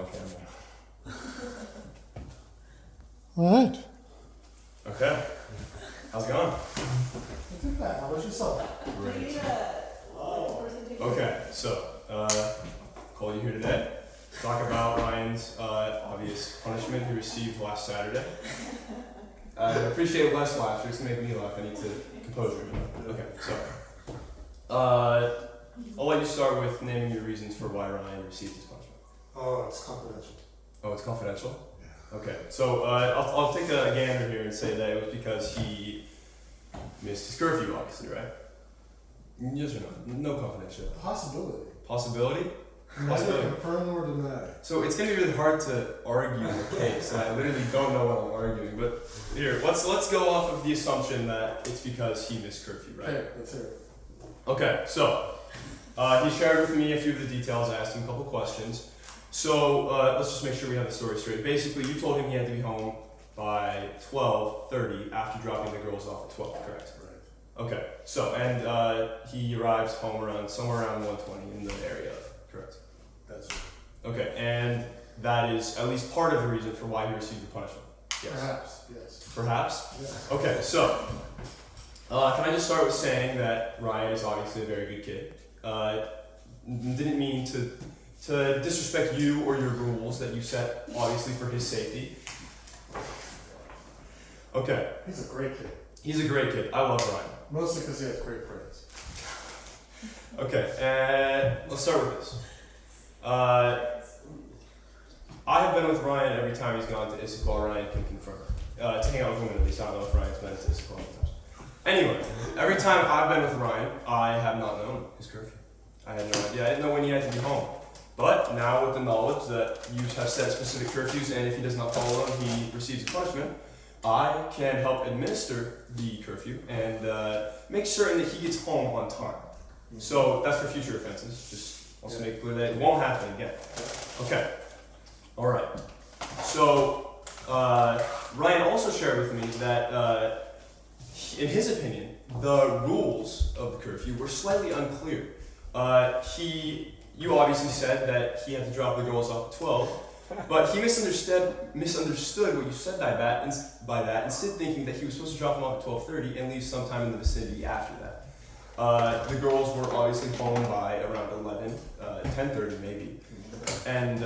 on camera. All right. Okay. How's it going? Not too bad. How about yourself? Great. Okay, so, call you here today to talk about Ryan's obvious punishment he received last Saturday. I appreciate less laughter, it's gonna make me laugh. I need to compose it. Okay, so, I'll let you start with naming your reasons for why Ryan received his punishment. Oh, it's confidential. Oh, it's confidential? Yeah. Okay, so I'll take a gander here and say that it was because he missed his curfew, obviously, right? Yes or no? No confidential. Possibility. Possibility? Neither Possibility. confirm nor deny. So it's gonna be really hard to argue the case, and I literally don't know what I'm arguing. But here, let's go off of the assumption that it's because he missed curfew, right? Okay, let's hear it. Okay, so he shared with me a few of the details. I asked him a couple questions. So let's just make sure we have the story straight. Basically, you told him he had to be home by 12:30 after dropping the girls off at 12, correct? Right. Okay, so, and he arrives home somewhere around 1:20 in the area, correct? That's right. Okay, and that is at least part of the reason for why he received the punishment. Yes. Perhaps, yes. Perhaps? Yes. Okay, so, can I just start with saying that Ryan is obviously a very good kid. Didn't mean to disrespect you or your rules that you set, obviously, for his safety. Okay, He's a great kid. he's a great kid. I love Ryan. Mostly because he has great friends. Okay, and let's start with this. I have been with Ryan every time he's gone to Issaquah. Ryan can confirm. To hang out with women, at least. I don't know if Ryan's been to Issaquah many times. Anyway, every time I've been with Ryan, I have not known his curfew. I had no idea. I didn't know when he had to be home. But now, with the knowledge that you have set specific curfews, and if he does not follow them, he receives a punishment, I can help administer the curfew and make certain that he gets home on time. So that's for future offenses. Just also make it clear that it won't happen again. Okay. All right. So Ryan also shared with me that, in his opinion, the rules of the curfew were slightly unclear. You obviously said that he had to drop the girls off at 12. But he misunderstood what you said by that, instead thinking that he was supposed to drop them off at 12:30 and leave sometime in the vicinity after that. The girls were obviously home by around 11, 10:30 maybe, and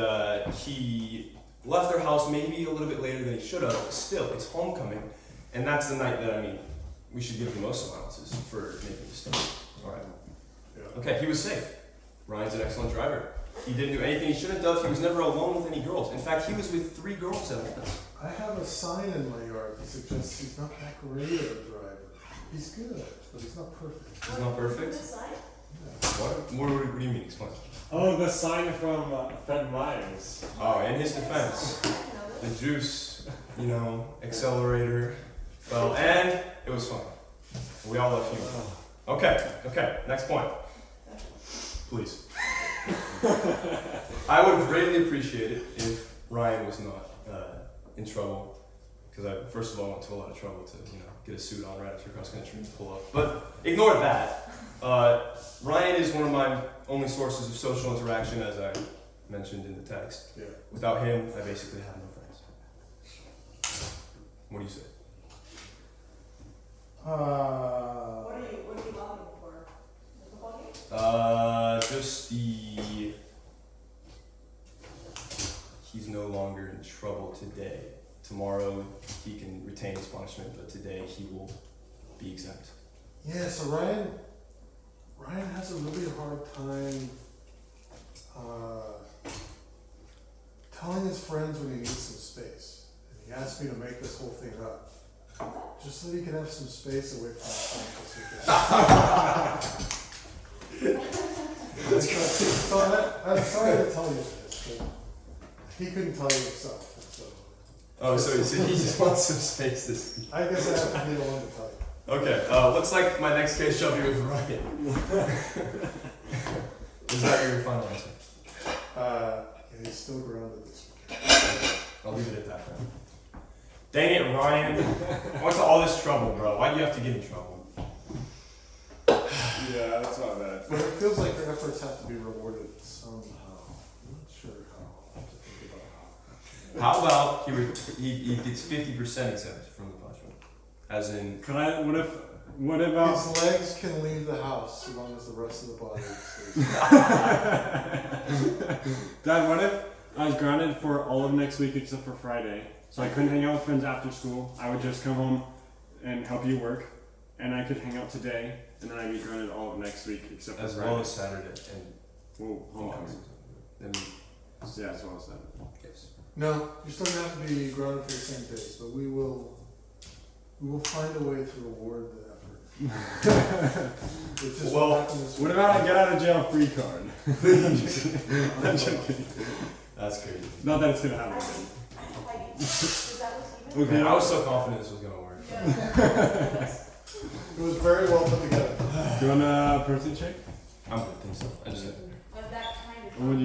he left their house maybe a little bit later than he should have. But still, it's homecoming, and that's the night that we should give the most allowances for making mistakes. All right. Yeah. Okay, he was safe. Ryan's an excellent driver. He didn't do anything he shouldn't have done. He was never alone with any girls. In fact, he was with 3 girls at once. I have a sign in my yard that suggests he's not that great of a driver. He's good, but he's not perfect. He's not perfect? What do you mean? Explain. Oh, the sign from Fred Myers. Oh, in his defense, the juice, accelerator fell, and it was fun. We all love humor. Okay, next point. Please. I would greatly appreciate it if Ryan was not in trouble, because first of all, I went to a lot of trouble to get a suit on right after cross country to pull up. But ignore that. Ryan is one of my only sources of social interaction, as I mentioned in the text. Yeah. Without him, I basically have no friends. What do you say? What are you lobbying for? The football game? Just he's no longer in trouble today. Tomorrow he can retain his punishment, but today he will be exempt. Yeah, so Ryan has a really hard time telling his friends when he needs some space. And he asked me to make this whole thing up. Just so he can have some space away from the this weekend. So I'm sorry to tell you this, but he couldn't tell you himself. So Oh, so he just wants some space this week. I guess I have to be the one to tell you. Okay, looks like my next case shall be with Ryan. Is that your final answer? Yeah, he's still grounded this weekend. I'll leave it at that then. Dang it, Ryan. What's all this trouble, bro? Why do you have to get in trouble? Yeah, that's not bad. But it feels like their efforts have to be rewarded somehow. I'm not sure how. I'll have to think How about he gets 50% exempt from the punishment, as in Could I? What about? His legs can leave the house as long as the rest of the body stays. Dad, what if I was grounded for all of next week except for Friday? So I couldn't hang out with friends after school. I would just come home and help you work, and I could hang out today, and then I'd be grounded all of next week except for as Friday. well as Saturday and Whoa, homecoming. then Yeah, as well as that. yes. No, you're still gonna have to be grounded for your same days, but we will find a way to reward the effort. It just Well, won't happen this What week. about a get out of jail free card? I'm joking. That's crazy. Not that it's gonna happen. Heidi, is that what's even? Okay. Man, I was so confident this was gonna work. Yeah. It was very well put together. Do you want a protein shake? I'm good, think so. I just. Of that kind of. Or would you